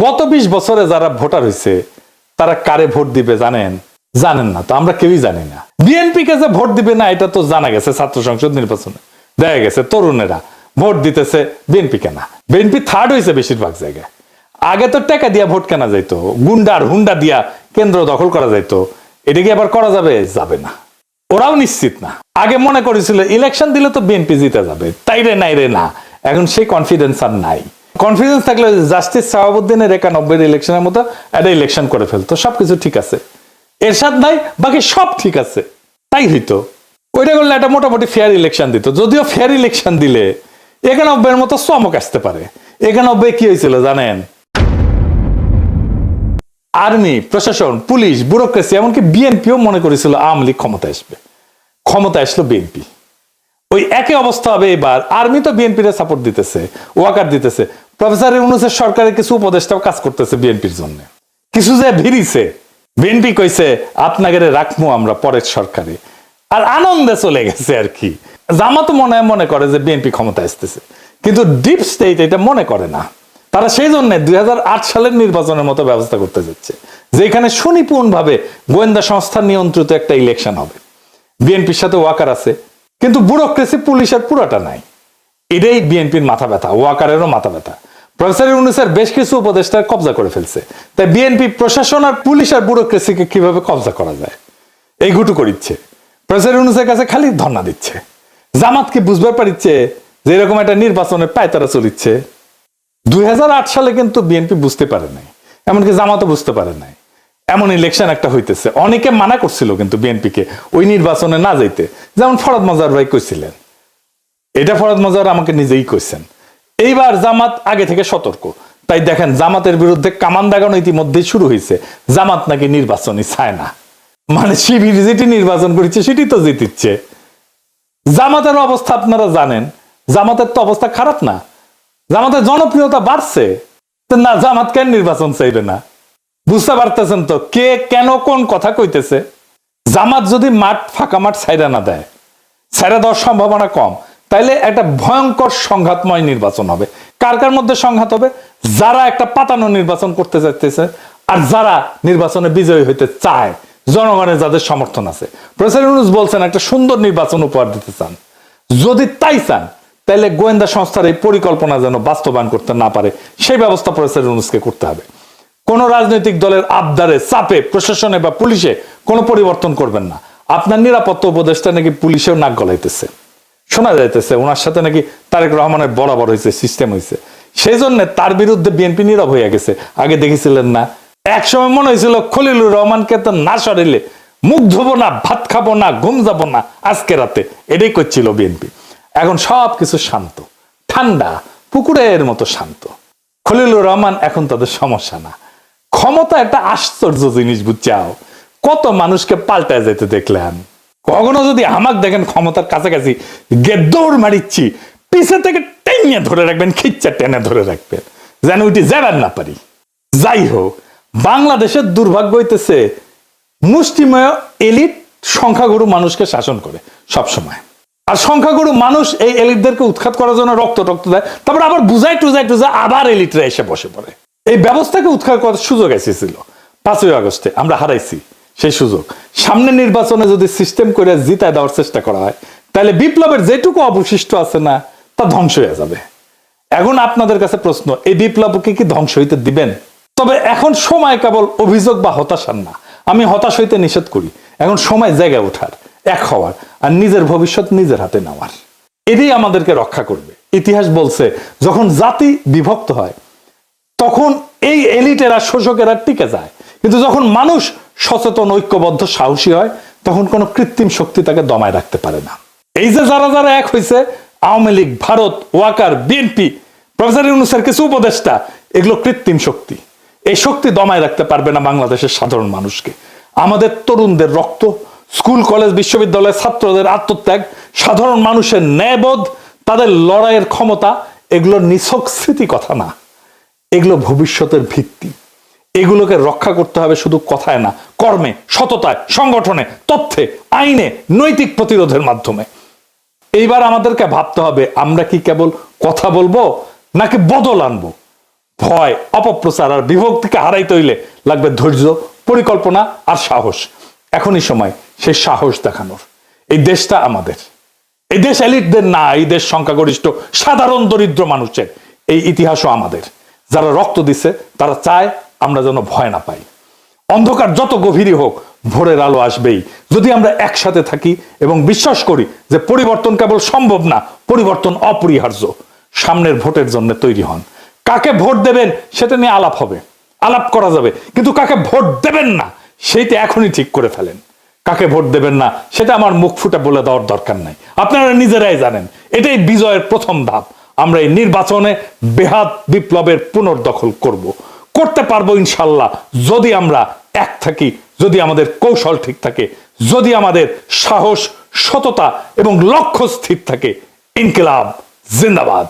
গত 20 বছরে যারা ভোটার হয়েছে তারা কারে ভোট দিবে জানেন? জানেন না তো, আমরা কেউই জানি না। বিএনপি কে যে ভোট দিবে না এটা তো জানা গেছে। ছাত্র সংসদ নির্বাচনে দেখা গেছে তরুণেরা ভোট দিতেছে বিএনপি কেনা। বিএনপি থার্ড হয়েছে বেশিরভাগ জায়গায়। আগে তো টাকা দিয়া ভোট কেনা যাইতো, গুন্ডার হুন্ডা দিয়া কেন্দ্র দখল করা যাইতো। এটা কি আবার করা যাবে? যাবে না। ওরাও নিশ্চিত না। আগে মনে করেছিল ইলেকশন দিলে তো বিএনপি জিতে যাবে, তাই রে নাই রে না। এখন সেই কনফিডেন্স আর নাই। কনফিডেন্স থাকলে জাস্টিস শাহাবুদ্দিনের 91 ইলেকশনের মতো একটা ইলেকশন করে ফেলতো, সবকিছু ঠিক আছে। এরশাদ নাই, বাকি সব ঠিক আছে, তাই হইতো। ওইটা করলে একটা মোটামুটি ফেয়ার ইলেকশন দিত। যদিও ফেয়ার ইলেকশন দিলে 91 মতো চমক আসতে পারে। 91 কি হয়েছিল জানেন? আর্মি, প্রশাসন, পুলিশ, ব্যুরোক্রেসি, এমনকি বিএনপিও মনে করেছিল আওয়ামী লীগ ক্ষমতা আসবে। ক্ষমতা আসলো বিএনপি। ওই একই অবস্থা হবে এবার। আর্মি তো বিএনপির সাপোর্ট দিতেছে, ওয়াকার দিতেছে। প্রফেসর ইউনূসের সরকারের কিছু উপদেষ্টাও কাজ করতেছে বিএনপির জন্য। কিছু যে ভিড়িছে, বিএনপি কইছে আপনাকে রাখবো আমরা পরের সরকারে, আর আনন্দে চলে গেছে আর কি। জামাত মনে করে যে বিএনপি ক্ষমতা আসতেছে, কিন্তু ডিপ স্টেট এটা মনে করে না। তারা সেই জন্য 2008 সালের নির্বাচনের মতো ব্যবস্থা করতে যাচ্ছে, যেখানে সুনিপুণ ভাবে গোয়েন্দা সংস্থা নিয়ন্ত্রিত একটা ইলেকশন হবে। বিএনপির সাথে ওয়াকার আছে, কিন্তু ব্যুরোক্রেসি পুলিশের পুরোটা নাই। এটাই বিএনপির মাথা ব্যথা, ওয়াকারেরও মাথা ব্যথা। প্রফেসর ইউনূসের বেশ কিছু উপদেষ্টা কবজা করে ফেলছে। তাই বিএনপি প্রশাসন আর পুলিশ আর ব্যুরোক্রেসিকে কিভাবে কবজা করা যায় এই গুটু করিচ্ছে। প্রফেসর ইউনূসের কাছে খালি ধর্ণা দিচ্ছে। জামাতকে বুঝবার পারিচ্ছে যে এরকম একটা নির্বাচনের পায়তারা চলিচ্ছে। 2008 সালে কিন্তু বিএনপি বুঝতে পারে নাই, এমনকি জামাতও বুঝতে পারে নাই এমন ইলেকশন একটা হইতেছে। অনেকে মানা করছিল কিন্তু বিএনপিকে ওই নির্বাচনে না যাইতে, যেমন ফরহাদ মজার ভাই কইছিলেন। এটা ফরহাদ মজার আমাকে নিজেই কইছেন। এইবার জামাত আগে থেকে সতর্ক। তাই দেখেন জামাতের বিরুদ্ধে কামান দাগানো ইতিমধ্যেই শুরু হয়েছে। জামাত নাকি নির্বাচনই চায় না, মানে শিবির যেটি নির্বাচন করেছে সেটি তো জিতিচ্ছে। জামাতের অবস্থা আপনারা জানেন, জামাতের তো অবস্থা খারাপ না। জামাতের জনপ্রিয়তা বাড়ছে, না জামাত কেন নির্বাচন চাইবে না? বুঝতে পারতেছেন তো কে কেন কোন কথা কইতেছে। জামাত যদি মাঠ ফাঁকা মাঠ ছাইরা না দেয়, ছাইরা দেওয়ার সম্ভাবনা কম, তাইলে একটা ভয়ঙ্কর সংঘাতময় নির্বাচন হবে। কার কার মধ্যে সংঘাত হবে? যারা একটা পাতানো নির্বাচন করতে চাইতেছে আর যারা নির্বাচনে বিজয়ী হইতে চায়, জনগণের যাদের সমর্থন আছে। প্রফেসর ইউনূস বলছেন একটা সুন্দর নির্বাচন উপহার দিতে চান। যদি তাই চান তাহলে গোয়েন্দা সংস্থার এই পরিকল্পনা যেন বাস্তবায়ন করতে না পারে সেই ব্যবস্থা প্রফেসর ইউনূসকে করতে হবে। কোন রাজনৈতিক দলের আবদারে চাপে প্রশাসনে বা পুলিশে কোনো পরিবর্তন করবেন না। আপনার নিরাপত্তা উপদেষ্টা নাকি পুলিশেও নাক গলাইতেছে, শোনা যাইতেছে ওনার সাথে নাকি তারেক রহমানের বরাবর হয়েছে, সিস্টেম হয়েছে। সেই জন্য তার বিরুদ্ধে বিএনপি নীরব হয়ে গেছে। আগে দেখেছিলেন না, একসময় মনে হয়েছিল খলিলুর রহমানকে তো না সরিলে মুখ ধোবো না, ভাত খাবো না, ঘুম যাবো না আজকে রাতে, এটাই করছিল বিএনপি। এখন সবকিছু শান্ত, ঠান্ডা, পুকুরের মতো শান্ত। খলিলুর রহমান এখন তাদের সমস্যা না। ক্ষমতা একটা আশ্চর্য জিনিস, বুঝছাও। কত মানুষকে পাল্টায় যেতে দেখলেন। কখনো যদি আমাকে দেখেন ক্ষমতার কাছাকাছি দৌড় মারিচ্ছি, পিছে থেকে টেনে ধরে রাখবেন, খিচ্চা টেনে ধরে রাখবেন, যেন ওইটি যাবার না পারি। যাই হোক, বাংলাদেশের দুর্ভাগ্য হইতেছে মুষ্টিমেয় এলিট সংখ্যাগুরু মানুষকে শাসন করে সব সময়। আর সংখ্যাগুরু মানুষ এই এলিটদেরকে উৎখাত করার জন্য রক্ত দেয়, তারপর আবার বুঝাই টুজাই আবার এলিটরা এসে বসে পড়ে। এই ব্যবস্থাকে উৎখাত করার সুযোগ এসেছিল 5ই আগস্টে, আমরা হারাইছি সেই সুযোগ। সামনে নির্বাচনে যদি সিস্টেম করে জিতায় দেওয়ার চেষ্টা করা হয়, তাহলে বিপ্লবের যেটুকু অবশিষ্ট আছে না, তা ধ্বংস হয়ে যাবে। এখন আপনাদের কাছে প্রশ্ন, এই বিপ্লবকে কি ধ্বংস হইতে দিবেন? তবে এখন সময় কেবল অভিযোগ বা হতাশার না। আমি হতাশ হইতে নিষেধ করি। এখন সময় জায়গায় ওঠার, এক হওয়ার, আর নিজের ভবিষ্যৎ নিজের হাতে নেওয়ার। এটাই আমাদেরকে রক্ষা করবে। ইতিহাস বলছে যখন জাতি বিভক্ত হয় তখন এই এলিটেরা, শোষকেরা টিকে যায়, কিন্তু যখন মানুষ সচেতন, ঐক্যবদ্ধ, সাহসী হয়, তখন কোনো কৃত্রিম শক্তি তাকে দমায় রাখতে পারে না। এই যে যারা যারা এক হয়েছে, আওয়ামী লীগ, ভারত, ওয়াকার, বিএনপি, প্রফেসর ইউনূসের কিছু উপদেষ্টা, এগুলো কৃত্রিম শক্তি। এই শক্তি দমায় রাখতে পারবে না বাংলাদেশের সাধারণ মানুষকে। আমাদের তরুণদের রক্ত, স্কুল কলেজ বিশ্ববিদ্যালয়ের ছাত্রদের আত্মত্যাগ, সাধারণ মানুষের ন্যায়বোধ, তাদের লড়াইয়ের ক্ষমতা, এগুলো নিছক স্মৃতি কথা না, এগুলো ভবিষ্যতের ভিত্তি। এগুলোকে রক্ষা করতে হবে শুধু কথায় না, কর্মে, সততায়, সংগঠনে, তথ্যে, আইনে, নৈতিক প্রতিরোধের মাধ্যমে। এইবার আমাদেরকে ভাবতে হবে আমরা কি কেবল কথা বলবো নাকি বদল আনবো। ভয়, অপপ্রচার আর বিভক্তিকে হারাইতে হইলে লাগবে ধৈর্য, পরিকল্পনা আর সাহস। এখনই সময় সেই সাহস দেখানোর। এই দেশটা আমাদের, এই দেশ এলিটদের না, এই দেশ সংখ্যাগরিষ্ঠ সাধারণ দরিদ্র মানুষের। এই ইতিহাসও আমাদের। যারা রক্ত দিচ্ছে তারা চায় আমরা যেন ভয় না পাই। অন্ধকার যত গভীরই হোক, ভোরের আলো আসবেই যদি আমরা একসাথে থাকি এবং বিশ্বাস করি যে পরিবর্তন কেবল সম্ভব না, পরিবর্তন অপরিহার্য। সামনের ভোটের জন্য তৈরি হন। কাকে ভোট দেবেন সেটা নিয়ে আলাপ হবে, আলাপ করা যাবে, কিন্তু কাকে ভোট দেবেন না সেইটা এখনই ঠিক করে ফেলেন। কাকে ভোট দেবেন না সেটা আমার মুখ ফুটে বলে দেওয়ার দরকার নাই, আপনারা নিজেরাই জানেন। এটাই বিজয়ের প্রথম ধাপ। আমরা এই নির্বাচনে বেহাত বিপ্লবের পুনর্দখল করতে পারবো ইনশাল্লাহ, যদি আমরা এক থাকি, যদি আমাদের কৌশল ঠিক থাকে, যদি আমাদের সাহস, সততা এবং লক্ষ্য স্থির থাকে। ইনকিলাব জিন্দাবাদ।